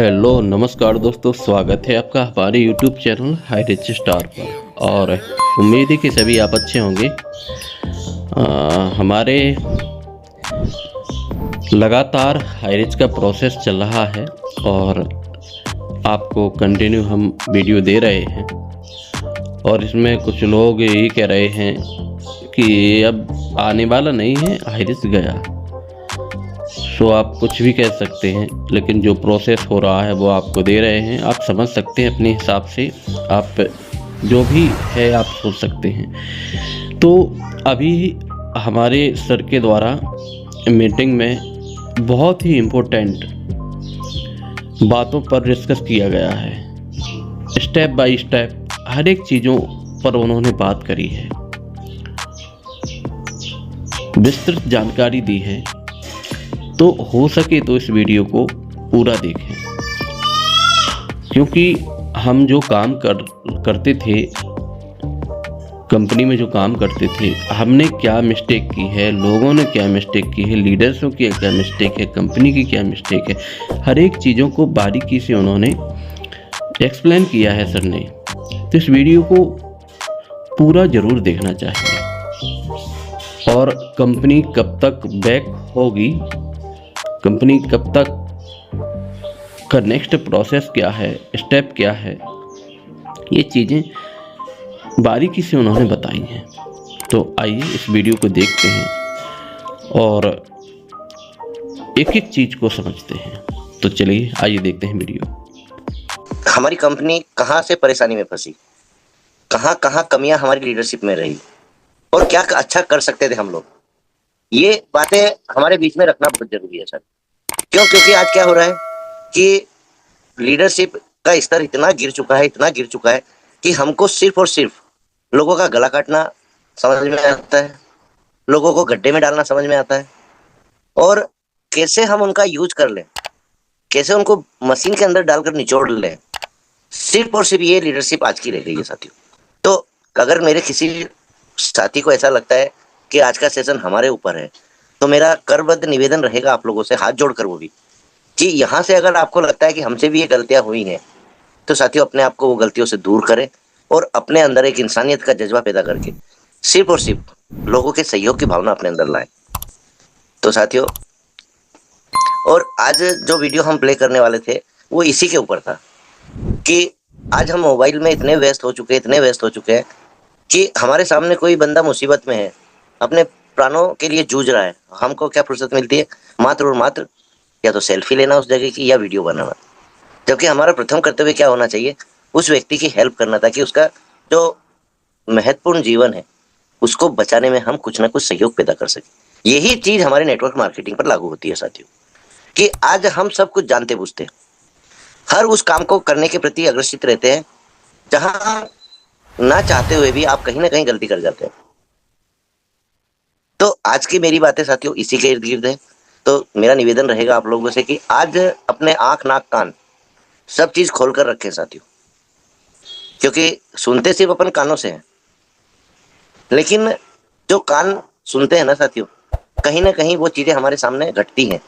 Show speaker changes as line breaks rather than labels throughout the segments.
Hello नमस्कार दोस्तों, स्वागत है आपका हमारे YouTube channel high rich star पर। और उम्मीद है कि सभी आप अच्छे होंगे। हमारे लगातार हाई रिच का प्रोसेस चल रहा है और आपको कंटिन्यू हम वीडियो दे रहे हैं। और इसमें कुछ लोग यही कह रहे हैं कि अब आने वाला नहीं है, हाई रिच गया। तो आप कुछ भी कह सकते हैं, लेकिन जो प्रोसेस हो रहा है वो आपको दे रहे हैं। आप समझ सकते हैं अपने हिसाब से, आप जो भी है आप सोच सकते हैं। तो अभी हमारे सर के द्वारा मीटिंग में बहुत ही इम्पोर्टेंट बातों पर डिस्कस किया गया है। स्टेप बाय स्टेप हर एक चीज़ों पर उन्होंने बात करी है, विस्तृत जानकारी दी है। तो हो सके तो इस वीडियो को पूरा देखें, क्योंकि हम जो काम करते थे, कंपनी में जो काम करते थे, हमने क्या मिस्टेक की है, लोगों ने क्या मिस्टेक की है, लीडर्सों की क्या मिस्टेक है, कंपनी की क्या मिस्टेक है, हर एक चीज़ों को बारीकी से उन्होंने एक्सप्लेन किया है सर ने। तो इस वीडियो को पूरा ज़रूर देखना चाहिए। और कंपनी कब तक बैक होगी, कंपनी कब तक का नेक्स्ट प्रोसेस क्या है, स्टेप क्या है, ये चीज़ें बारीकी से उन्होंने बताई हैं। तो आइए इस वीडियो को देखते हैं और एक एक चीज़ को समझते हैं। तो चलिए आइए देखते हैं वीडियो।
हमारी कंपनी कहाँ से परेशानी में फंसी, कहाँ कहाँ कमियां हमारी लीडरशिप में रही और क्या अच्छा कर सकते थे हम लोग, ये बातें हमारे बीच में रखना बहुत जरूरी है सर। क्योंकि आज क्या हो रहा है कि लीडरशिप का स्तर इतना गिर चुका है कि हमको सिर्फ और सिर्फ लोगों का गला काटना समझ में आता है, लोगों को गड्ढे में डालना समझ में आता है, और कैसे हम उनका यूज कर लें, कैसे उनको मशीन के अंदर डालकर निचोड़ लें, सिर्फ और सिर्फ ये लीडरशिप आज की रह गई है साथियों। तो अगर मेरे किसी साथी को ऐसा लगता है कि आज का सेशन हमारे ऊपर है, तो मेरा करबद्ध निवेदन रहेगा आप लोगों से, हाथ जोड़कर वो भी, कि यहाँ से अगर आपको लगता है कि हमसे भी ये गलतियां हुई हैं, तो साथियों अपने आप को वो गलतियों से दूर करें और अपने अंदर एक इंसानियत का जज्बा पैदा करके सिर्फ और सिर्फ लोगों के सहयोग की भावना अपने अंदर लाएं। तो साथियों, और आज जो वीडियो हम प्ले करने वाले थे वो इसी के ऊपर था कि आज हम मोबाइल में इतने व्यस्त हो चुके हैं कि हमारे सामने कोई बंदा मुसीबत में है, अपने प्राणों के लिए जूझ रहा है, हमको क्या फुर्सत मिलती है मात्र और मात्र या तो सेल्फी लेना उस जगह की या वीडियो बनाना। जबकि हमारा प्रथम कर्तव्य क्या होना चाहिए, उस व्यक्ति की हेल्प करना, ताकि उसका जो महत्वपूर्ण जीवन है उसको बचाने में हम कुछ ना कुछ सहयोग पैदा कर सके। यही चीज हमारे नेटवर्क मार्केटिंग पर लागू होती है साथियों, कि आज हम सब कुछ जानते बूझते हर उस काम को करने के प्रति अग्रसित रहते हैं जहां ना चाहते हुए भी आप कहीं ना कहीं गलती कर जाते हैं। तो आज की मेरी बातें साथियों इसी के इर्द गिर्द है। तो मेरा निवेदन रहेगा आप लोगों से कि आज अपने आंख नाक कान सब चीज खोल कर रखें साथियों, क्योंकि सुनते सिर्फ अपन कानों से हैं, लेकिन जो कान सुनते हैं ना साथियों, कहीं ना कहीं वो चीजें हमारे सामने घटती हैं,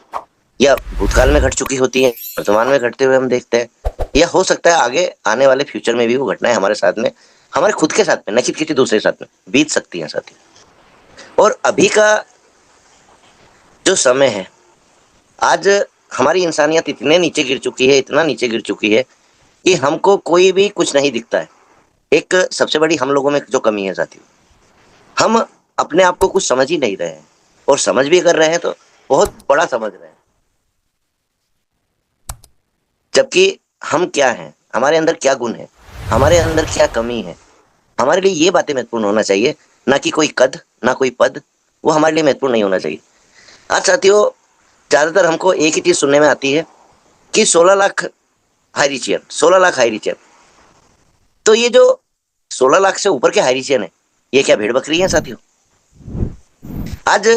या भूतकाल में घट चुकी होती हैं, वर्तमान में घटते हुए हम देखते हैं, या हो सकता है आगे आने वाले फ्यूचर में भी वो घटनाएं हमारे साथ में, हमारे खुद के साथ में, न कि किसी दूसरे के साथ में बीत सकती हैं साथियों। और अभी का जो समय है, आज हमारी इंसानियत इतने नीचे गिर चुकी है, इतना नीचे गिर चुकी है कि हमको कोई भी कुछ नहीं दिखता है। एक सबसे बड़ी हम लोगों में जो कमी है साथियों, हम अपने आप को कुछ समझ ही नहीं रहे हैं, और समझ भी कर रहे हैं तो बहुत बड़ा समझ रहे हैं। जबकि हम क्या हैं, हमारे अंदर क्या गुण है, हमारे अंदर क्या कमी है, हमारे लिए ये बातें महत्वपूर्ण होना चाहिए, ना कि कोई कद, ना कोई पद, वो हमारे लिए महत्वपूर्ण नहीं होना चाहिए। आज साथियों ज्यादातर हमको एक ही चीज सुनने में आती है कि 16 लाख हाईरिचियन, 16 लाख हाईरिचियन। तो ये जो 16 लाख से ऊपर के हाईरिचियन है, ये क्या भेड़ बकरी है साथियों? आज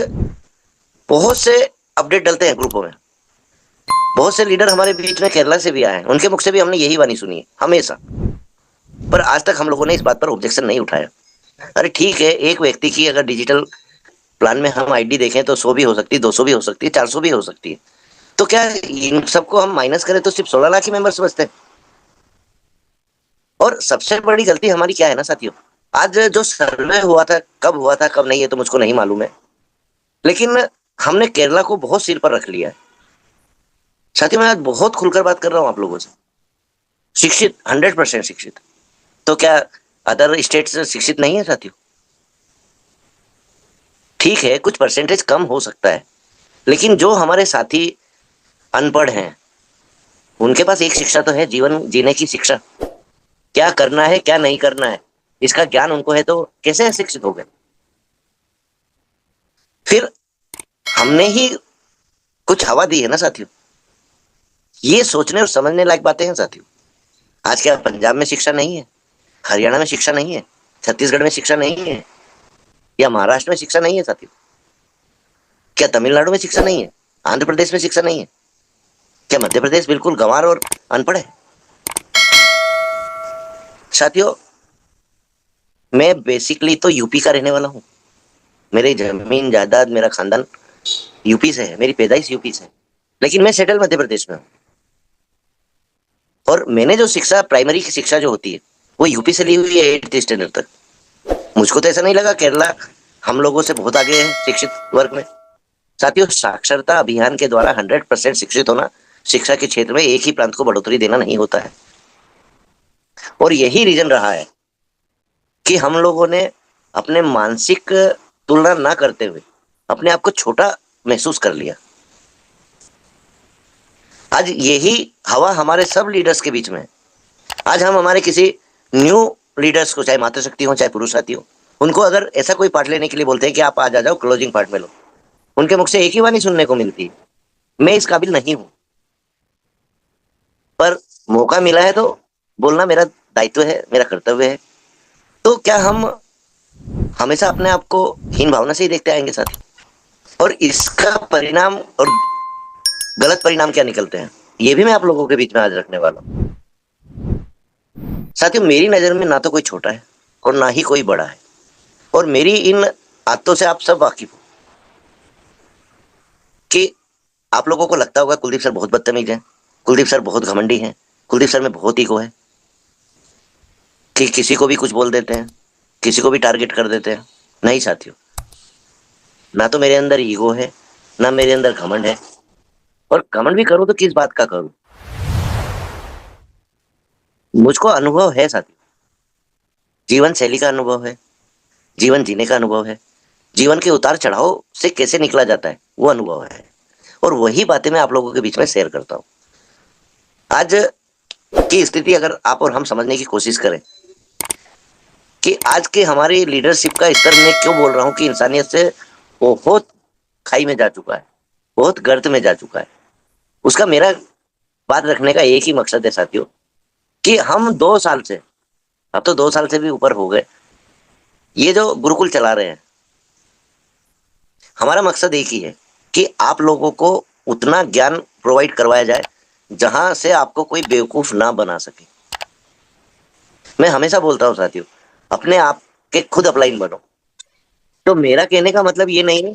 बहुत से अपडेट डलते हैं ग्रुपों में, बहुत से लीडर हमारे बीच में केरला से भी आए हैं, उनके मुख से भी हमने यही वाणी सुनी है हमेशा, पर आज तक हम लोगों ने इस बात पर ऑब्जेक्शन नहीं उठाया। अरे ठीक है, एक व्यक्ति की अगर डिजिटल प्लान में हम आईडी देखें तो 100 भी हो सकती है, 200 भी हो सकती है, 400 भी हो सकती है, तो क्या इन सबको हम माइनस करें तो सिर्फ 16 लाख ही मेंबर्स बचते हैं। और सबसे बड़ी गलती हमारी क्या है ना साथियों, आज जो सर्वे हुआ था, कब नहीं, है तो मुझको नहीं मालूम है, लेकिन हमने केरला को बहुत सिर पर रख लिया है। साथियों, मैं आज बहुत खुलकर बात कर रहा हूं आप लोगों से। शिक्षित, 100% शिक्षित। तो क्या अदर स्टेट्स शिक्षित नहीं है साथियों? ठीक है, कुछ परसेंटेज कम हो सकता है, लेकिन जो हमारे साथी अनपढ़ हैं उनके पास एक शिक्षा तो है, जीवन जीने की शिक्षा। क्या करना है क्या नहीं करना है इसका ज्ञान उनको है, तो कैसे शिक्षित हो गए? फिर हमने ही कुछ हवा दी है ना साथियों। ये सोचने और समझने लायक बातें हैं साथियों। आज क्या पंजाब में शिक्षा नहीं है, हरियाणा में शिक्षा नहीं है, छत्तीसगढ़ में शिक्षा नहीं है, या महाराष्ट्र में शिक्षा नहीं है साथियों? क्या तमिलनाडु में शिक्षा नहीं है, आंध्र प्रदेश में शिक्षा नहीं है? क्या मध्य प्रदेश बिल्कुल गंवार और अनपढ़ है? साथियों, मैं बेसिकली तो यूपी का रहने वाला हूँ। मेरी जमीन जायदाद, मेरा खानदान यूपी से है, मेरी पैदाइश यूपी से है, लेकिन मैं सेटल मध्य प्रदेश में हूँ। और मैंने जो शिक्षा, प्राइमरी की शिक्षा जो होती है, वो यूपी से ली हुई है 8th स्टैंडर्ड तक। मुझको तो ऐसा नहीं लगा केरला हम लोगों से बहुत आगे है शिक्षित वर्ग में। साथियों, साक्षरता अभियान के द्वारा 100% शिक्षित होना, शिक्षा के क्षेत्र में एक ही प्रांत को बढ़ोतरी देना नहीं होता है। और यही रीजन रहा है कि हम लोगों ने अपने मानसिक तुलना ना करते हुए अपने आप को छोटा महसूस कर लिया। आज यही हवा हमारे सब लीडर्स के बीच में है। आज हम हमारे किसी न्यू लीडर्स को, चाहे मातृशक्ति हो चाहे पुरुष साथी हो, उनको अगर ऐसा कोई पार्ट लेने के लिए बोलते हैं कि आप आज आ जाओ क्लोजिंग पार्ट में लो, उनके मुख से एक ही वाणी सुनने को मिलती है, मैं इस काबिल नहीं हूं। पर मौका मिला है तो बोलना मेरा दायित्व है, मेरा कर्तव्य है। तो क्या हम हमेशा अपने आप को हीन भावना से ही देखते आएंगे साथी? और इसका परिणाम और गलत परिणाम क्या निकलते हैं, ये भी मैं आप लोगों के बीच में आज रखने वाला हूं। साथियों, मेरी नजर में ना तो कोई छोटा है और ना ही कोई बड़ा है, और मेरी इन आदतों से आप सब वाकिफ हो कि आप लोगों को लगता होगा कुलदीप सर बहुत बदतमीज हैं, कुलदीप सर बहुत घमंडी हैं, कुलदीप सर में बहुत ईगो है, कि किसी को भी कुछ बोल देते हैं, किसी को भी टारगेट कर देते हैं। नहीं साथियों, ना तो मेरे अंदर ईगो है, ना मेरे अंदर घमंड है, और घमंड भी करूं तो किस बात का करूं? मुझको अनुभव है साथियों, जीवन शैली का अनुभव है, जीवन जीने का अनुभव है, जीवन के उतार चढ़ाव से कैसे निकला जाता है वो अनुभव है, और वही बातें मैं आप लोगों के बीच में शेयर करता हूं। आज की स्थिति अगर आप और हम समझने की कोशिश करें कि आज के हमारी लीडरशिप का स्तर, मैं क्यों बोल रहा हूं कि इंसानियत से बहुत खाई में जा चुका है, बहुत गर्त में जा चुका है, उसका मेरा बात रखने का एक ही मकसद है साथियों, कि हम 2 साल से, अब तो 2 साल से भी ऊपर हो गए, ये जो गुरुकुल चला रहे हैं, हमारा मकसद एक ही है कि आप लोगों को उतना ज्ञान प्रोवाइड करवाया जाए जहां से आपको कोई बेवकूफ ना बना सके। मैं हमेशा बोलता हूं साथियों, अपने आप के खुद अपलाइन बनो। तो मेरा कहने का मतलब ये नहीं है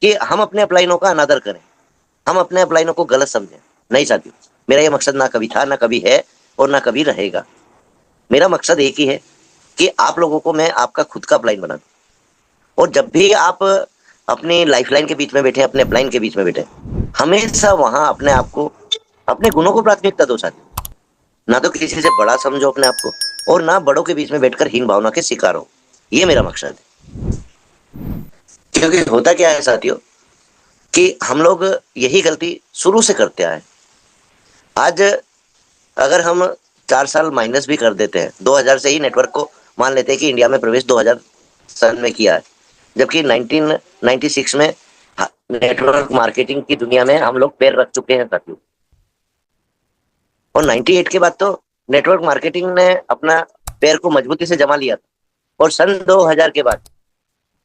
कि हम अपने अपलाइनों का अनादर करें, हम अपने अपलाइनों को गलत समझें। नहीं साथियों, मेरा ये मकसद ना कभी था, ना कभी है, और ना कभी रहेगा। मेरा मकसद एक ही है कि आप लोगों को मैं आपका खुद का अपलाइन बना दूं। और जब भी आप अपनी लाइफलाइन के बीच में बैठे, अपने अपलाइन के बीच में बैठे, हमेशा वहां अपने आप को, अपने गुणों को प्राथमिकता दो साथियों। ना तो किसी से बड़ा समझो अपने आप को, और ना बड़ों के बीच में बैठकर हीन भावना के शिकार हो। ये मेरा मकसद है। क्योंकि होता क्या है साथियों कि हम लोग यही गलती शुरू से करते आए। आज अगर हम 4 साल माइनस भी कर देते हैं, 2000 से ही नेटवर्क को मान लेते हैं कि इंडिया में प्रवेश 2000 सन में किया है, जबकि 1996 में नेटवर्क मार्केटिंग की दुनिया में हम लोग पैर रख चुके हैं साथियों। और 98 के बाद तो नेटवर्क मार्केटिंग ने अपना पैर को मजबूती से जमा लिया था, और सन 2000 के बाद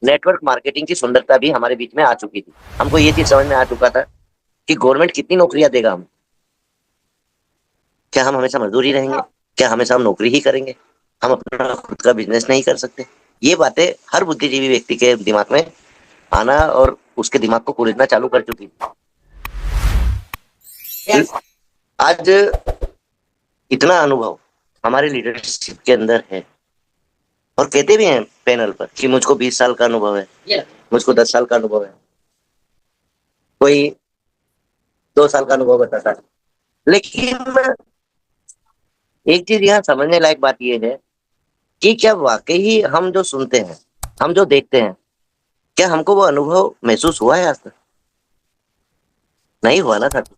नेटवर्क मार्केटिंग की सुंदरता भी हमारे बीच में आ चुकी थी। हमको ये चीज समझ में आ चुका था कि गवर्नमेंट कितनी नौकरियां देगा हम, क्या हम हमेशा मजदूर ही रहेंगे, क्या हमेशा हम नौकरी ही करेंगे, हम अपना खुद का बिजनेस नहीं कर सकते? ये बातें हर बुद्धिजीवी व्यक्ति के दिमाग में आना और उसके दिमाग को कुरेदना चालू कर चुकी थी। आज इतना अनुभव हमारे लीडरशिप के अंदर है, और कहते भी हैं पैनल पर कि मुझको 20 साल का अनुभव है, मुझको 10 साल का अनुभव है, कोई 2 साल का अनुभव बताता है। लेकिन एक चीज यहाँ समझने लायक बात यह है कि क्या वाकई ही हम जो सुनते हैं, हम जो देखते हैं, क्या हमको वो अनुभव महसूस हुआ है आज तक? नहीं हुआ ना साथी।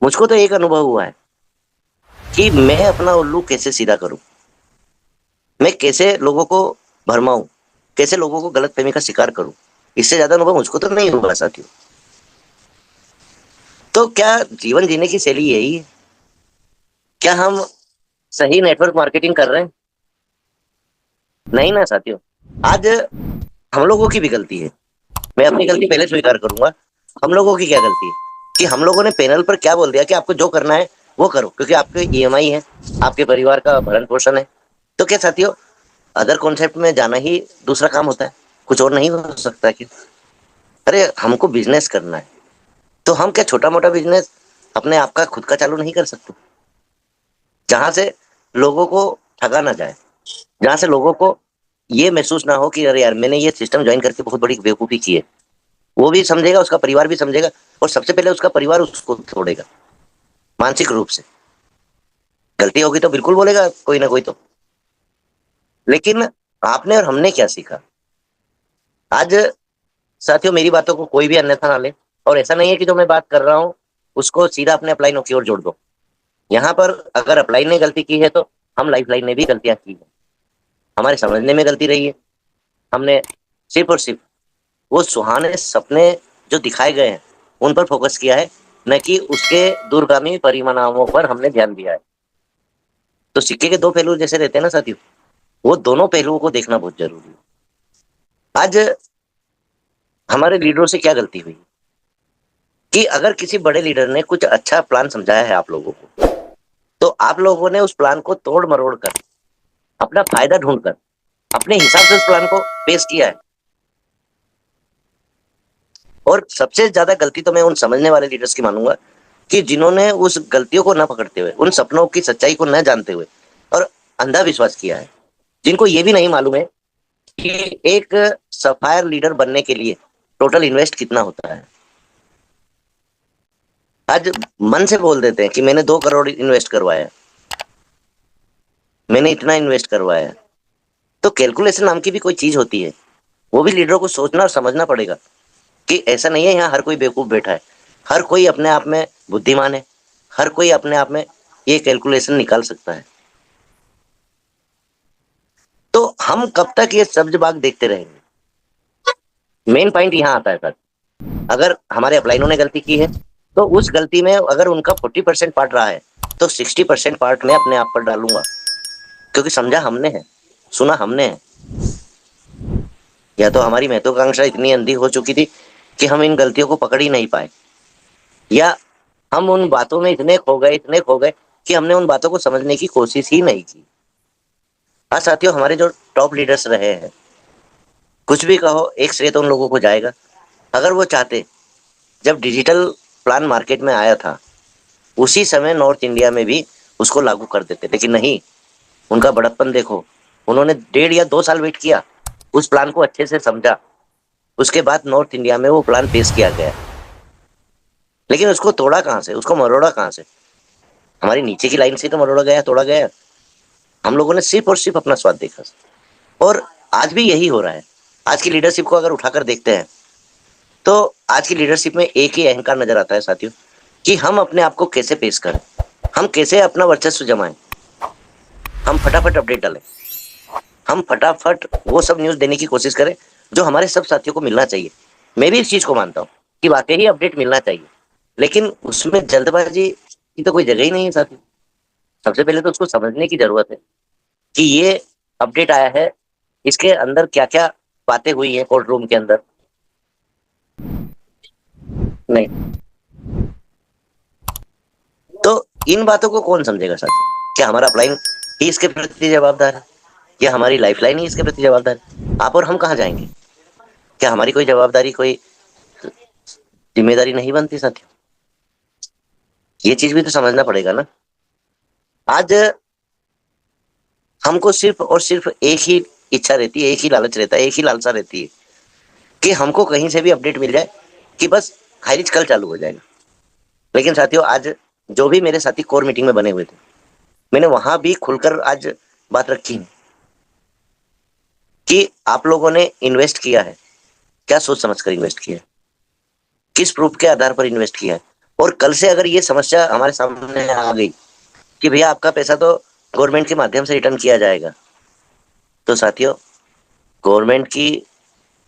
मुझको तो एक अनुभव हुआ है कि मैं अपना उल्लू कैसे सीधा करूं, मैं कैसे लोगों को भरमाऊं, कैसे लोगों को गलतफहमी का शिकार करूं। इससे ज्यादा अनुभव मुझको तो नहीं हुआ साथियों। तो क्या जीवन जीने की शैली यही है? क्या हम सही नेटवर्क मार्केटिंग कर रहे हैं? नहीं ना साथियों। आज हम लोगों की भी गलती है। मैं अपनी गलती पहले स्वीकार करूंगा। हम लोगों की क्या गलती है कि हम लोगों ने पैनल पर क्या बोल दिया कि आपको जो करना है वो करो, क्योंकि आपके ईएमआई है, आपके परिवार का भरण पोषण है। तो क्या साथियों, अदर कॉन्सेप्ट में जाना ही दूसरा काम होता है? कुछ और नहीं हो सकता क्या? अरे हमको बिजनेस करना है, तो हम क्या छोटा मोटा बिजनेस अपने आप का खुद का चालू नहीं कर सकते, जहां से लोगों को ठगा ना जाए, जहां से लोगों को ये महसूस ना हो कि अरे यार मैंने ये सिस्टम ज्वाइन करके बहुत बड़ी बेवकूफी की है। वो भी समझेगा, उसका परिवार भी समझेगा, और सबसे पहले उसका परिवार उसको छोड़ेगा मानसिक रूप से। गलती होगी तो बिल्कुल बोलेगा कोई ना कोई तो। लेकिन आपने और हमने क्या सीखा? आज साथियों, मेरी बातों को कोई भी अन्यथा ना ले, और ऐसा नहीं है कि जो मैं बात कर रहा हूं उसको सीधा अपने अपलाइन की ओर जोड़ दो। यहाँ पर अगर अपलाइन ने गलती की है तो हम लाइफलाइन ने भी गलतियां की है, हमारे समझने में गलती रही है। हमने सिर्फ और सिर्फ वो सुहाने सपने जो दिखाए गए हैं उन पर फोकस किया है, न कि उसके दूरगामी परिणामों पर हमने ध्यान दिया है। तो सिक्के के दो पहलू जैसे रहते हैं ना साथियों, वो दोनों पहलुओं को देखना बहुत जरूरी है। आज हमारे लीडरों से क्या गलती हुई कि अगर किसी बड़े लीडर ने कुछ अच्छा प्लान समझाया है आप लोगों को, तो आप लोगों ने उस प्लान को तोड़ मरोड़ कर, अपना फायदा ढूंढकर, अपने हिसाब से उस प्लान को पेश किया है। और सबसे ज्यादा गलती तो मैं उन समझने वाले लीडर्स की मानूंगा कि जिन्होंने उस गलतियों को न पकड़ते हुए, उन सपनों की सच्चाई को न जानते हुए और अंधा विश्वास किया है, जिनको ये भी नहीं मालूम है कि एक सफायर लीडर बनने के लिए टोटल इन्वेस्ट कितना होता है। आज मन से बोल देते हैं कि मैंने 2 करोड़ इन्वेस्ट करवाया, मैंने इतना इन्वेस्ट करवाया। तो कैलकुलेशन नाम की भी कोई चीज होती है, वो भी लीडरों को सोचना और समझना पड़ेगा कि ऐसा नहीं है यहाँ हर कोई बेवकूफ बैठा है, हर कोई अपने आप में बुद्धिमान है, हर कोई अपने आप में ये कैलकुलेशन निकाल सकता है। तो हम कब तक ये सब्ज बाग देखते रहेंगे? मेन पॉइंट यहाँ आता है सर। अगर हमारे अपलाइनों ने गलती की है तो उस गलती में अगर उनका 40% पार्ट रहा है तो 60% पार्ट मैं अपने आप पर डालूंगा, क्योंकि समझा हमने है, सुना हमने है। या तो हमारी महत्वाकांक्षा इतनी अंधी हो चुकी थी कि हम इन गलतियों को पकड़ ही नहीं पाए, या हम उन बातों में इतने खो गए कि हमने उन बातों को समझने की कोशिश ही नहीं की। हाँ साथियों, हमारे जो टॉप लीडर्स रहे हैं, कुछ भी कहो एक श्रेय तो उन लोगों को जाएगा। अगर वो चाहते, जब डिजिटल प्लान मार्केट में आया था उसी समय नॉर्थ इंडिया में भी उसको लागू कर देते, लेकिन नहीं, उनका बड़प्पन देखो। उन्होंने 1.5 या 2 साल वेट किया, उस प्लान को अच्छे से समझा, उसके बाद नॉर्थ इंडिया में वो प्लान पेश किया गया। लेकिन उसको तोड़ा कहाँ से, उसको मरोड़ा कहाँ से? हमारी नीचे की लाइन से तो मरोड़ा गया, तोड़ा गया। हम लोगों ने सिर्फ और सिर्फ अपना स्वाद देखा, और आज भी यही हो रहा है। आज की लीडरशिप को अगर उठाकर देखते हैं तो आज की लीडरशिप में एक ही अहंकार नजर आता है साथियों, कि हम अपने आप को कैसे पेश करें, हम कैसे अपना वर्चस्व जमाएं, हम फटाफट अपडेट डालें, हम फटाफट वो सब न्यूज देने की कोशिश करें जो हमारे सब साथियों को मिलना चाहिए। मैं भी इस चीज को मानता हूँ कि वाकई ही अपडेट मिलना चाहिए, लेकिन उसमें जल्दबाजी की तो कोई जगह ही नहीं है साथियों। सबसे पहले तो उसको समझने की जरूरत है कि ये अपडेट आया है, इसके अंदर क्या क्या बातें हुई है कोर्ट रूम के अंदर। नहीं तो इन बातों को कौन समझेगा साथियों? क्या हमारा अपलाइन ही इसके प्रति जवाबदार है, या हमारी लाइफलाइन ही इसके प्रति जवाबदार है? आप और हम कहाँ जाएंगे? क्या हमारी कोई जवाबदारी, कोई जिम्मेदारी नहीं बनती साथियों? ये चीज भी तो समझना पड़ेगा ना। आज हमको सिर्फ और सिर्फ एक ही इच्छा रहती है, एक ही लालच रहता है, एक ही लालसा रहती है कि हमको कहीं से भी अपडेट मिल जाए कि बस हाईरिच कल चालू हो जाएगा। लेकिन साथियों, आज जो भी मेरे साथी कोर मीटिंग में बने हुए थे, मैंने वहां भी खुलकर आज बात रखी कि आप लोगों ने इन्वेस्ट किया है, क्या सोच समझ कर इन्वेस्ट किया है, किस प्रूफ के आधार पर इन्वेस्ट किया है। और कल से अगर ये समस्या हमारे सामने आ गई कि भैया आपका पैसा तो गवर्नमेंट के माध्यम से रिटर्न किया जाएगा, तो साथियों, गवर्नमेंट की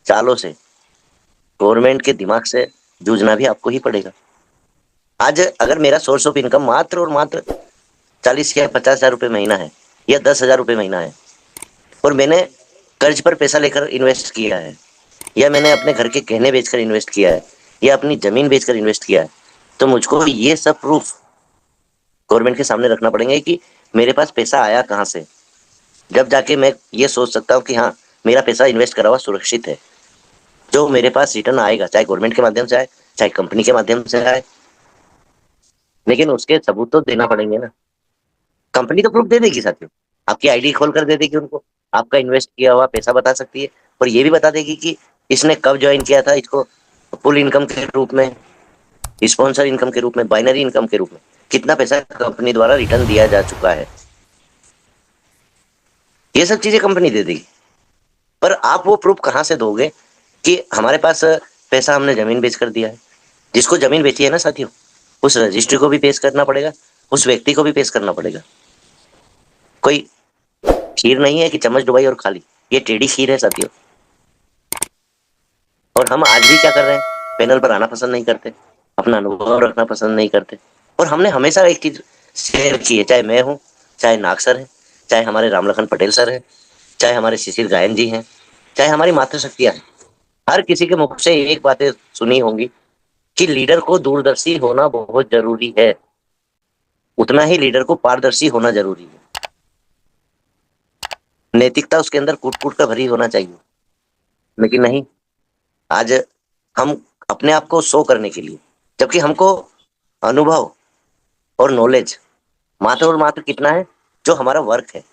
चालों से, गवर्नमेंट के दिमाग से जूझना भी आपको ही पड़ेगा। आज अगर मेरा सोर्स ऑफ इनकम मात्र और मात्र 40 या 50 हजार रुपये महीना है या 10 हजार रुपये महीना है, और मैंने कर्ज पर पैसा लेकर इन्वेस्ट किया है, या मैंने अपने घर के गहने बेचकर इन्वेस्ट किया है, या अपनी जमीन बेचकर इन्वेस्ट किया है, तो मुझको ये सब प्रूफ गवर्नमेंट के सामने रखना पड़ेंगे कि मेरे पास पैसा आया कहाँ से। जब जाके मैं ये सोच सकता हूँ कि हाँ, मेरा पैसा इन्वेस्ट करा हुआ सुरक्षित है, जो मेरे पास रिटर्न आएगा, चाहे गवर्नमेंट के माध्यम से आए, चाहे कंपनी के माध्यम से आए, लेकिन उसके सबूत तो देना पड़ेंगे ना। कंपनी तो प्रूफ दे देगी साथियों, आपकी आईडी खोल कर दे देगी उनको, आपका इन्वेस्ट किया हुआ पैसा बता सकती है, और ये भी बता देगी कि इसने कब ज्वाइन किया था, इसको फुल इनकम के रूप में, स्पॉन्सर इनकम के रूप में, बाइनरी इनकम के रूप में कितना पैसा कंपनी द्वारा रिटर्न दिया जा चुका है। ये सब चीजें कंपनी दे देगी, पर आप वो प्रूफ कहाँ से दोगे कि हमारे पास पैसा हमने जमीन बेच कर दिया है। जिसको जमीन बेची है ना साथियों, उस रजिस्ट्री को भी पेश करना पड़ेगा, उस व्यक्ति को भी पेश करना पड़ेगा। कोई खीर नहीं है कि चम्मच डुबाई और खा ली, ये टेढ़ी खीर है साथियों। और हम आज भी क्या कर रहे हैं, पैनल पर आना पसंद नहीं करते, अपना अनुभव रखना पसंद नहीं करते। और हमने हमेशा एक चीज शेयर की है, चाहे मैं हूं, चाहे नाग सर है, चाहे हमारे रामलखन पटेल सर है, चाहे हमारे शिशिर गायन जी हैं, चाहे हमारी मातृशक्तियां हैं, हर किसी के मुख से एक बातें सुनी होंगी कि लीडर को दूरदर्शी होना बहुत जरूरी है, उतना ही लीडर को पारदर्शी होना जरूरी है। नैतिकता उसके अंदर कूट कूट कर भरी होना चाहिए। लेकिन नहीं, आज हम अपने आप को शो करने के लिए, जबकि हमको अनुभव और नॉलेज मात्र और मात्र कितना है, जो हमारा वर्क है।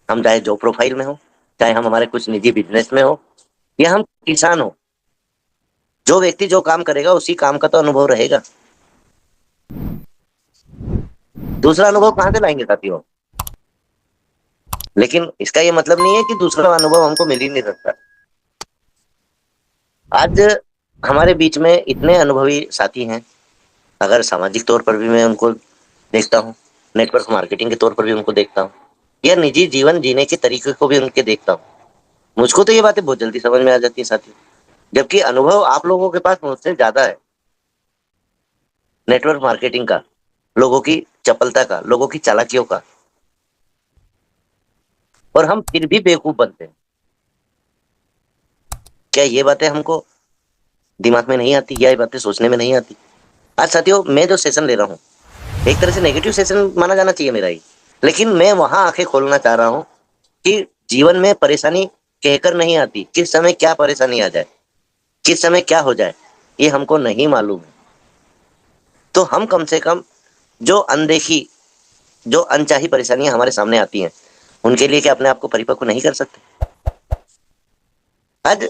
हम चाहे जॉब प्रोफाइल में हो, चाहे हम हमारे कुछ निजी बिजनेस में हो, या हम किसान हो, जो व्यक्ति जो काम करेगा उसी काम का तो अनुभव रहेगा। दूसरा अनुभव कहां से लाएंगे साथियों। लेकिन इसका ये मतलब नहीं है कि दूसरा अनुभव हमको मिल ही नहीं सकता। आज हमारे बीच में इतने अनुभवी साथी हैं, अगर सामाजिक तौर पर भी मैं उनको देखता हूँ, नेटवर्क मार्केटिंग के तौर पर भी उनको देखता हूँ, या निजी जीवन जीने के तरीके को भी उनके देखता हूँ, मुझको तो ये बातें बहुत जल्दी समझ में आ जाती है साथियों। जबकि अनुभव आप लोगों के पास मुझसे ज्यादा है, नेटवर्क मार्केटिंग का, लोगों की चपलता का, लोगों की चालाकियों का, और हम फिर भी बेवकूफ बनते हैं। क्या ये बातें हमको दिमाग में नहीं आती, या ये बातें सोचने में नहीं आती। आज साथियों, मैं जो सेशन ले रहा हूँ, एक तरह से नेगेटिव सेशन माना जाना चाहिए मेरा ही, लेकिन मैं वहां आंखें खोलना चाह रहा हूँ कि जीवन में परेशानी कहकर नहीं आती, किस समय क्या परेशानी आ जाए, किस समय क्या हो जाए, ये हमको नहीं मालूम है। तो हम कम से कम जो अनदेखी, जो अनचाही परेशानियां हमारे सामने आती हैं, उनके लिए क्या अपने आप को परिपक्व नहीं कर सकते। आज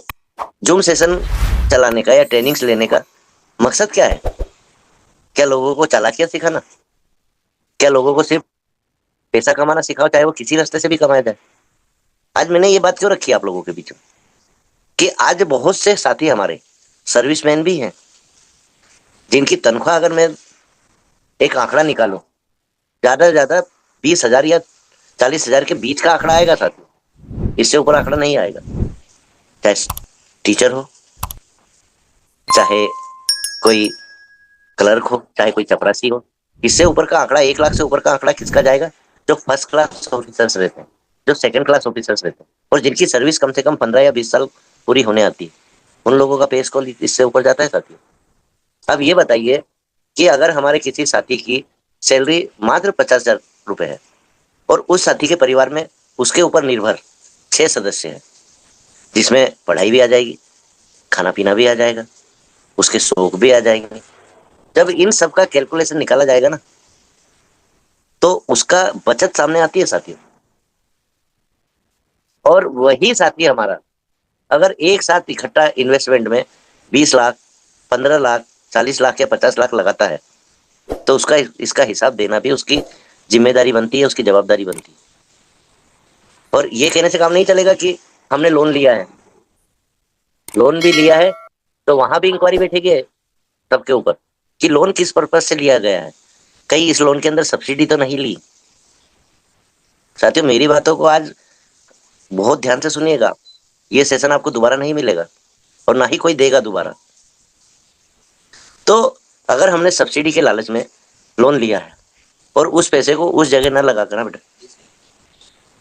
जूम सेशन चलाने का या ट्रेनिंग्स लेने का मकसद क्या है? क्या लोगों को चालाकियां सिखाना? क्या लोगों को सिर्फ पैसा कमाना सिखाओ, चाहे वो किसी रास्ते से भी कमाया जाए? आज मैंने ये बात क्यों रखी आप लोगों के बीच में कि आज बहुत से साथी हमारे सर्विसमैन भी हैं, जिनकी तनख्वाह, अगर मैं एक आंकड़ा निकालूं, ज्यादा से ज्यादा 20 हजार या 40 हजार के बीच का आंकड़ा आएगा साथियों, इससे ऊपर आंकड़ा नहीं आएगा। चाहे टीचर हो, चाहे कोई क्लर्क हो, चाहे कोई चपरासी हो, इससे ऊपर का आंकड़ा, 1 लाख से ऊपर का आंकड़ा किसका जाएगा? जो फर्स्ट क्लास ऑफिसर्स रहते हैं, जो सेकंड क्लास ऑफिसर्स रहते हैं, और जिनकी सर्विस कम से कम 15 या 20 साल पूरी होने आती है, उन लोगों का पे स्केल इससे ऊपर जाता है साथियों। अब ये बताइए कि अगर हमारे किसी साथी की सैलरी मात्र 50 हजार रुपये है, और उस साथी के परिवार में उसके ऊपर निर्भर 6 सदस्य हैं, जिसमें पढ़ाई भी आ जाएगी, खाना पीना भी आ जाएगा, उसके शौक भी आ जाएंगे, जब इन सब का कैलकुलेशन निकाला जाएगा ना, तो उसका बचत सामने आती है साथियों। और वही साथी हमारा अगर एक साथ इकट्ठा इन्वेस्टमेंट में 20 लाख, 15 लाख, 40 लाख या 50 लाख लगाता है, तो उसका इसका हिसाब देना भी उसकी जिम्मेदारी बनती है, उसकी जवाबदारी बनती है। और ये कहने से काम नहीं चलेगा कि हमने लोन लिया है। लोन भी लिया है तो वहां भी इंक्वायरी बैठेगी सबके ऊपर कि लोन किस पर्पज से लिया गया है, कहीं इस लोन के अंदर सब्सिडी तो नहीं ली। साथियों, मेरी बातों को आज बहुत ध्यान से सुनिएगा, ये सेशन आपको दोबारा नहीं मिलेगा और ना ही कोई देगा दोबारा। तो अगर हमने सब्सिडी के लालच में लोन लिया है और उस पैसे को उस जगह ना लगा कर ना बेटा,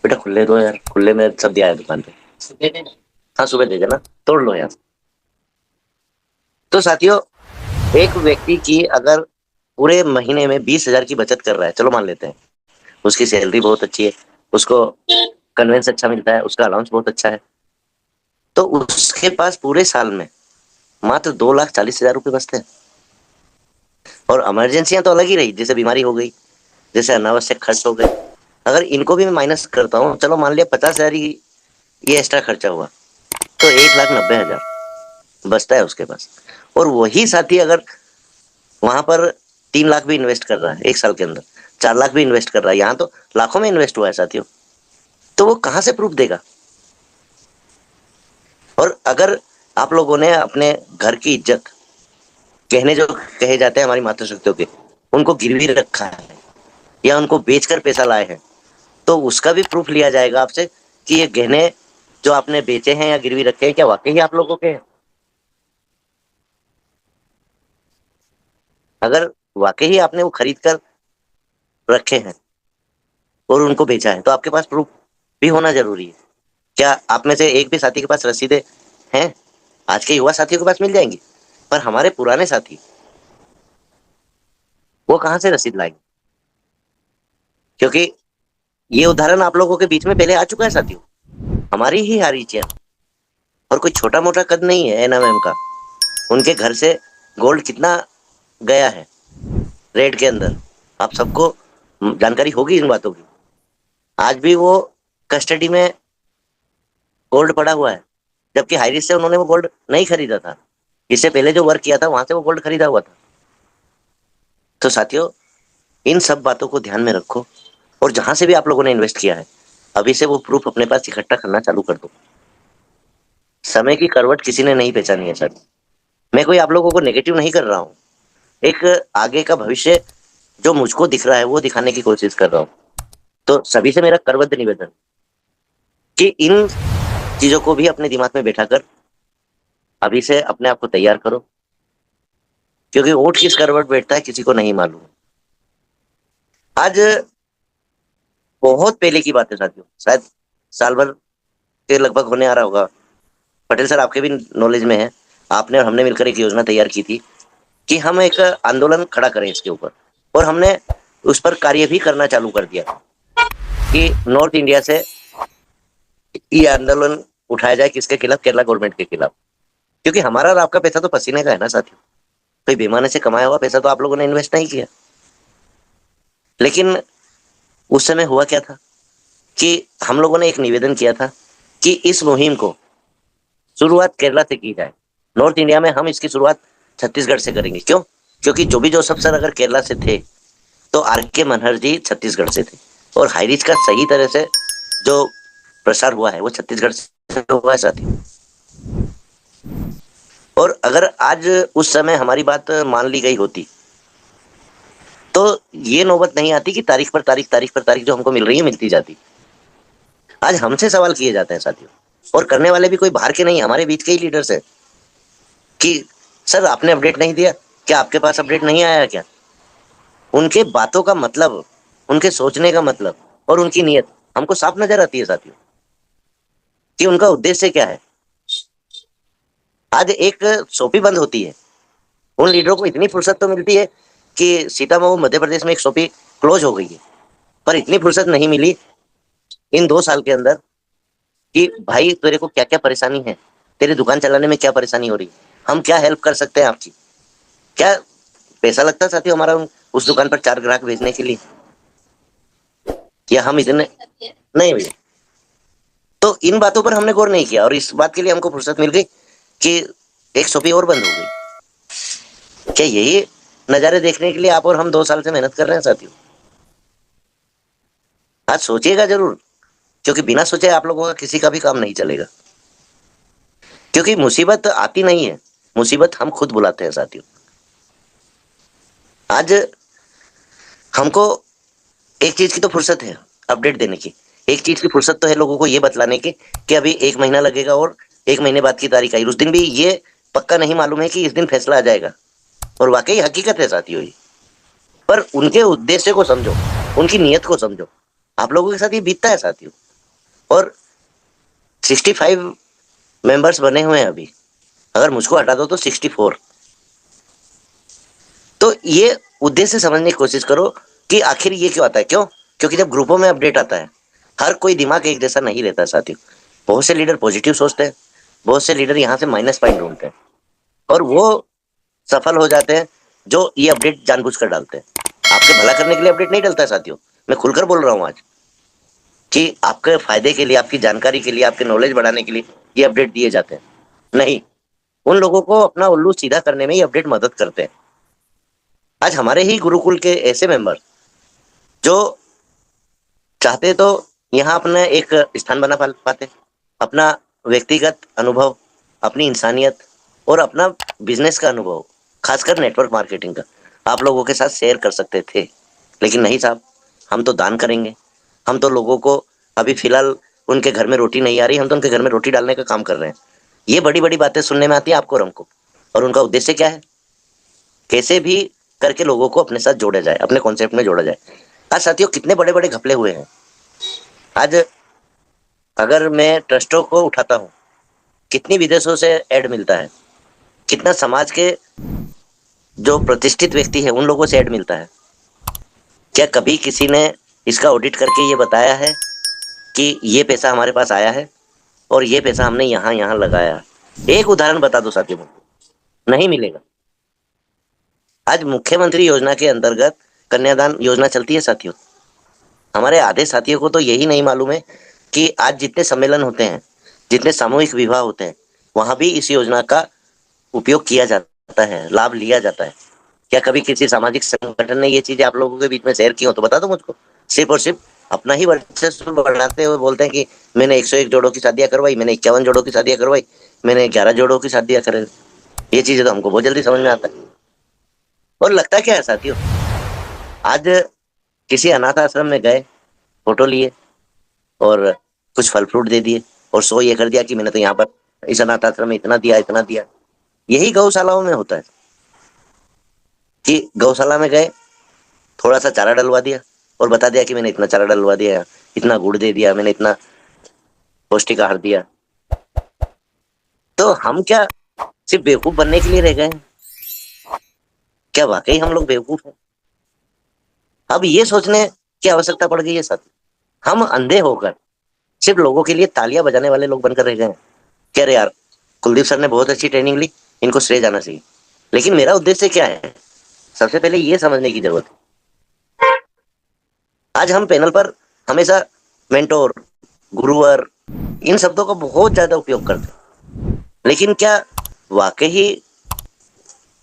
बेटा खुले दो यार, खुले में सब दिया है दुकान पे, हाँ सुबह दे देना, तोड़ लो यार। तो साथियों, एक व्यक्ति की अगर पूरे महीने में 20,000 की बचत कर रहा है, चलो मान लेते हैं, उसकी सैलरी बहुत अच्छी है, उसको कन्वेंस अच्छा मिलता है, उसका अलाउंस बहुत अच्छा है, तो उसके पास पूरे साल में मात्र 2,40,000 रुपये बचते हैं। और इमरजेंसियां तो अलग ही रही, जैसे बीमारी हो गई, जैसे अनावश्यक खर्च हो गए, अगर इनको भी मैं माइनस करता हूँ, चलो मान लिया 50,000 ही ये एक्स्ट्रा खर्चा हुआ, तो 1,90,000 बचता है उसके पास। और वही साथी अगर वहां पर 3 लाख भी इन्वेस्ट कर रहा है एक साल के अंदर, 4 लाख भी इन्वेस्ट कर रहा है, यहाँ तो लाखों में इन्वेस्ट हुआ है साथियों, तो वो कहां से प्रूफ देगा। और अगर आप लोगों ने अपने घर की इज्जत, कहने जो कहे जाते हैं हमारी मातृशक्तियों के, उनको गिरवी रखा है या उनको बेचकर पैसा लाए हैं, तो उसका भी प्रूफ लिया जाएगा आपसे कि ये गहने जो आपने बेचे हैं या गिरवी रखे हैं, क्या वाकई आप लोगों के हैं। अगर वाकई ही आपने वो खरीद कर रखे हैं और उनको बेचा है, तो आपके पास प्रूफ भी होना जरूरी है। क्या आप में से एक भी साथी के पास रसीदें हैं? आज के युवा साथियों के पास मिल जाएंगी, पर हमारे पुराने साथी वो कहां से रसीद लाएंगे? क्योंकि ये उदाहरण आप लोगों के बीच में पहले आ चुका है साथियों, हमारी ही हारी चेयर। और कोई छोटा मोटा कद नहीं है एनएमएम का, उनके घर से गोल्ड कितना गया है रेड के अंदर, आप सबको जानकारी होगी इन बातों की। आज भी वो कस्टडी में गोल्ड पड़ा हुआ है, जबकि हाई रिस्क से उन्होंने वो गोल्ड नहीं खरीदा था, इससे पहले जो वर्क किया था वहां से वो गोल्ड खरीदा हुआ था। तो साथियों, इन सब बातों को ध्यान में रखो और जहां से भी आप लोगों ने इन्वेस्ट किया है, अभी से वो प्रूफ अपने पास इकट्ठा करना चालू कर दो। समय की करवट किसी ने नहीं पहचानी है सर। मैं कोई आप लोगों को नेगेटिव नहीं कर रहा हूँ, एक आगे का भविष्य जो मुझको दिख रहा है वो दिखाने की कोशिश कर रहा हूँ। तो सभी से मेरा करबद्ध निवेदन कि इन चीजों को भी अपने दिमाग में बैठा कर अभी से अपने आप को तैयार करो, क्योंकि ऊंट किस करवट बैठता है किसी को नहीं मालूम। आज बहुत पहले की बात है साथियों, शायद साल भर के लगभग होने आ रहा होगा, पटेल सर आपके भी नॉलेज में है, आपने और हमने मिलकर एक योजना तैयार की थी कि हम एक आंदोलन खड़ा करें इसके ऊपर, और हमने उस पर कार्य भी करना चालू कर दिया कि नॉर्थ इंडिया से ये आंदोलन उठाया जाए, किसके खिलाफ? केरला गवर्नमेंट के खिलाफ। क्योंकि हमारा और आपका पैसा तो पसीने का है ना साथियों, कोई बेईमानी से कमाया हुआ पैसा तो आप लोगों ने इन्वेस्ट नहीं किया। लेकिन उस समय हुआ क्या था कि हम लोगों ने एक निवेदन किया था कि इस मुहिम को शुरुआत केरला से की जाए, नॉर्थ इंडिया में हम इसकी शुरुआत छत्तीसगढ़ से करेंगे। क्यों? क्योंकि जोसेफ सर अगर केरला से थे तो आर.के. मनहर जी छत्तीसगढ़ से थे, और हाईरिच का सही तरह से जो प्रसार हुआ है वो छत्तीसगढ़ से हुआ है साथी। और अगर आज उस समय हमारी बात मान ली गई होती तो ये नौबत नहीं आती कि तारीख पर तारीख जो हमको मिल रही है मिलती जाती। आज हमसे सवाल किए जाते हैं साथियों, और करने वाले भी कोई बाहर के नहीं, हमारे बीच के ही लीडर्स हैं कि सर आपने अपडेट नहीं दिया, क्या आपके पास अपडेट नहीं आया क्या? उनके बातों का मतलब, उनके सोचने का मतलब और उनकी नीयत हमको साफ नजर आती है साथियों कि उनका उद्देश्य क्या है। आज एक शॉपी बंद होती है, उन लीडरों को इतनी फुर्सत तो मिलती है कि सीतामऊ मध्य प्रदेश में एक शॉपी क्लोज हो गई है, पर इतनी फुर्सत नहीं मिली इन 2 साल के अंदर कि भाई तेरे को क्या क्या परेशानी है, तेरी दुकान चलाने में क्या परेशानी हो रही है, हम क्या हेल्प कर सकते हैं आपकी, क्या पैसा लगता है साथियों हमारा उस दुकान पर 4 ग्राहक भेजने के लिए, या हम इतने नहीं भैया। तो इन बातों पर हमने गौर नहीं किया और इस बात के लिए हमको फुर्सत मिल गई कि एक शॉपी और बंद हो गई। क्या यही नजारे देखने के लिए आप और हम 2 साल से मेहनत कर रहे हैं साथियों? आज सोचिएगा जरूर, क्योंकि बिना सोचे आप लोगों का किसी का भी काम नहीं चलेगा। क्योंकि मुसीबत आती नहीं है, मुसीबत हम खुद बुलाते हैं साथियों। आज हमको एक चीज की तो फुर्सत है, अपडेट देने की। एक चीज की फुर्सत तो है लोगों को ये बतलाने की कि अभी 1 महीना लगेगा और 1 महीने बाद की तारीख आई। उस दिन भी ये पक्का नहीं मालूम है कि इस दिन फैसला आ जाएगा, और वाकई हकीकत है साथियों ये। पर उनके उद्देश्य को समझो, उनकी नीयत को समझो। आप लोगों के साथ ये बीतता है साथियों। और 65 मेंबर्स बने हुए हैं अभी, अगर मुझको हटा दो तो 64। तो ये उद्देश्य समझने की कोशिश करो कि आखिर ये क्यों आता है। क्यों? क्योंकि जब ग्रुपों में अपडेट आता है, हर कोई दिमाग एक जैसा नहीं रहता साथियों। बहुत से लीडर पॉजिटिव सोचते हैं, बहुत से लीडर यहाँ से माइनस पॉइंट ढूंढते हैं, और वो सफल हो जाते हैं जो ये अपडेट जानबूझ कर डालते हैं। आपके भला करने के लिए अपडेट नहीं डलता है साथियों। मैं खुलकर बोल रहा हूँ आज कि आपके फायदे के लिए, आपकी जानकारी के लिए, आपके नॉलेज बढ़ाने के लिए ये अपडेट दिए जाते हैं। नहीं, उन लोगों को अपना उल्लू सीधा करने में ये अपडेट मदद करते हैं। आज हमारे ही गुरुकुल के ऐसे मेंबर जो चाहते तो यहाँ अपना एक स्थान बना पाते, अपना व्यक्तिगत अनुभव, अपनी इंसानियत और अपना बिजनेस का अनुभव, खासकर नेटवर्क मार्केटिंग का, आप लोगों के साथ शेयर कर सकते थे। लेकिन नहीं साहब, हम तो दान करेंगे। हम तो लोगों को, अभी फिलहाल उनके घर में रोटी नहीं आ रही, हम तो उनके घर में रोटी डालने का काम कर रहे हैं। ये बड़ी बड़ी बातें सुनने में आती है आपको और हमको, और उनका उद्देश्य क्या है? कैसे भी करके लोगों को अपने साथ जोड़ा जाए, अपने कॉन्सेप्ट में जोड़ा जाए। आज साथियों कितने बड़े बड़े घपले हुए हैं। आज अगर मैं ट्रस्टों को उठाता हूँ, कितनी विदेशों से ऐड मिलता है, कितना समाज के जो प्रतिष्ठित व्यक्ति है उन लोगों से ऐड मिलता है। क्या कभी किसी ने इसका ऑडिट करके ये बताया है कि ये पैसा हमारे पास आया है और ये पैसा हमने यहाँ यहाँ लगाया? एक उदाहरण बता दो साथियों मुझको, नहीं मिलेगा। आज मुख्यमंत्री योजना के अंतर्गत कन्यादान योजना चलती है साथियों। हमारे आधे साथियों को तो यही नहीं मालूम है कि आज जितने सम्मेलन होते हैं, जितने सामूहिक विवाह होते हैं, वहां भी इस योजना का उपयोग किया जाता है, लाभ लिया जाता है। क्या कभी किसी सामाजिक संगठन ने ये चीजें आप लोगों के बीच में शेयर की हो तो बता दो मुझको। सिर्फ और सिर्फ अपना ही वर्चस्व बढ़ाते हुए बोलते हैं कि मैंने 101 जोड़ों की शादियां करवाई, मैंने 51 जोड़ों की शादियां करवाई, मैंने 11 जोड़ों की शादियां कर। ये चीजें तो हमको बहुत जल्दी समझ में आता है। और लगता क्या है साथियों, आज किसी अनाथ आश्रम में गए, फोटो लिए और कुछ फल फ्रूट दे दिए और सो ये कर दिया कि मैंने तो यहाँ पर इस अनाथ आश्रम में इतना दिया, इतना दिया। यही गौशालाओं में होता है कि गौशाला में गए, थोड़ा सा चारा डलवा दिया और बता दिया कि मैंने इतना चारा डलवा दिया, इतना गुड़ दे दिया, मैंने इतना पौष्टिक आहार दिया। तो हम क्या सिर्फ बेवकूफ बनने के लिए रह गए हैं? क्या वाकई हम लोग बेवकूफ हैं? अब ये सोचने की आवश्यकता पड़ गई है सर। हम अंधे होकर सिर्फ लोगों के लिए तालियां बजाने वाले लोग बनकर रह गए हैं। कह रहे यार, कुलदीप सर ने बहुत अच्छी ट्रेनिंग ली, इनको श्रेय जाना चाहिए। लेकिन मेरा उद्देश्य क्या है, सबसे पहले ये समझने की जरूरत है। आज हम पैनल पर हमेशा मेंटोर, गुरुवर, इन शब्दों का बहुत ज्यादा उपयोग करते हैं, लेकिन क्या वाकई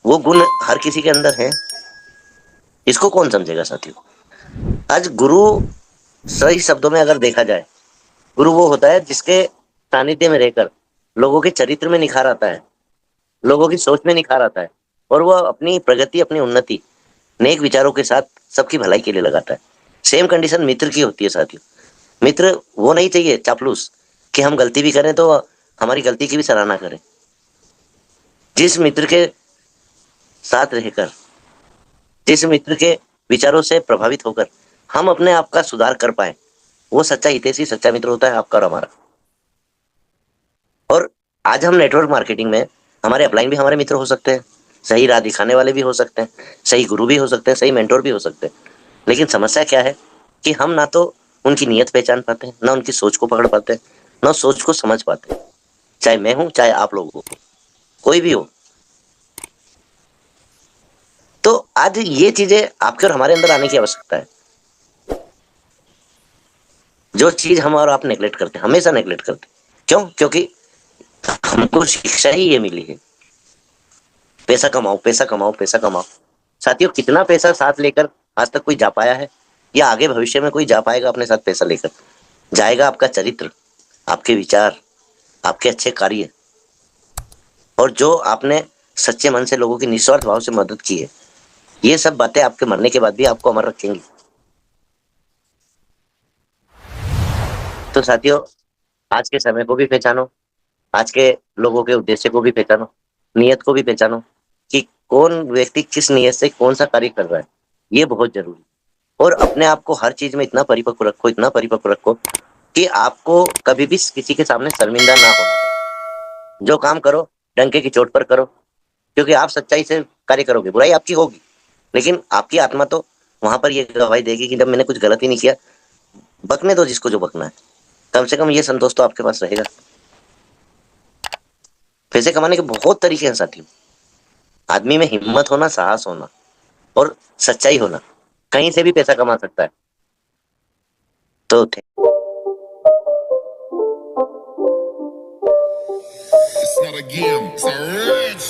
वो गुण हर किसी के अंदर है? इसको कौन समझेगा साथियों? आज गुरु सही शब्दों में अगर देखा जाए, गुरु वो होता है जिसके सानिध्य में रहकर लोगों के चरित्र में निखार आता है, लोगों की सोच में निखार आता है, और वह अपनी प्रगति, अपनी उन्नति नेक विचारों के साथ सबकी भलाई के लिए लगाता है। सेम कंडीशन मित्र की होती है साथियों। मित्र वो नहीं चाहिए चापलूस कि हम गलती भी करें तो हमारी गलती की भी सराहना करें। जिस मित्र के साथ रहकर, जिस मित्र के विचारों से प्रभावित होकर हम अपने आप का सुधार कर पाए, वो सच्चा हितैषी, सच्चा मित्र होता है आपका और हमारा। और आज हम नेटवर्क मार्केटिंग में, हमारे अपलाइन भी हमारे मित्र हो सकते हैं, सही राह दिखाने वाले भी हो सकते हैं, सही गुरु भी हो सकते हैं, सही मेंटोर भी हो सकते हैं। लेकिन समस्या क्या है कि हम ना तो उनकी नीयत पहचान पाते हैं, ना उनकी सोच को पकड़ पाते हैं, ना सोच को समझ पाते हैं। चाहे मैं हूं, चाहे आप लोग हो, कोई भी हो। तो आज ये चीजें आपके और हमारे अंदर आने की आवश्यकता है। जो चीज हम और आप नेगलेक्ट करते हैं, हमेशा नेगलेक्ट करते हैं। क्यों? क्योंकि हमको शिक्षा ही ये मिली है, पैसा कमाओ, पैसा कमाओ, पैसा कमाओ। साथियों, कितना पैसा साथ लेकर आज तक कोई जा पाया है, या आगे भविष्य में कोई जा पाएगा अपने साथ पैसा लेकर? जाएगा आपका चरित्र, आपके विचार, आपके अच्छे कार्य, और जो आपने सच्चे मन से लोगों की निस्वार्थ भाव से मदद की है। ये सब बातें आपके मरने के बाद भी आपको अमर रखेंगी। तो साथियों, आज के समय को भी पहचानो, आज के लोगों के उद्देश्य को भी पहचानो, नियत को भी पहचानो कि कौन व्यक्ति किस नियत से कौन सा कार्य कर रहा है। ये बहुत जरूरी। और अपने आप को हर चीज में इतना परिपक्व रखो, इतना परिपक्व रखो कि आपको कभी भी किसी के सामने शर्मिंदा ना होना पड़े। जो काम करो डंके की चोट पर करो, क्योंकि आप सच्चाई से कार्य करोगे, बुराई आपकी होगी, लेकिन आपकी आत्मा तो वहां पर ये गवाही देगी कि जब मैंने कुछ गलत ही नहीं किया। बकने दो जिसको जो बकना है, कम से कम ये संतोष तो आपके पास रहेगा। पैसे कमाने के बहुत तरीके हैं साथियों। आदमी में हिम्मत होना, साहस होना और सच्चाई होना, कहीं से भी पैसा कमा सकता है। तो
It's not a game, it's a rich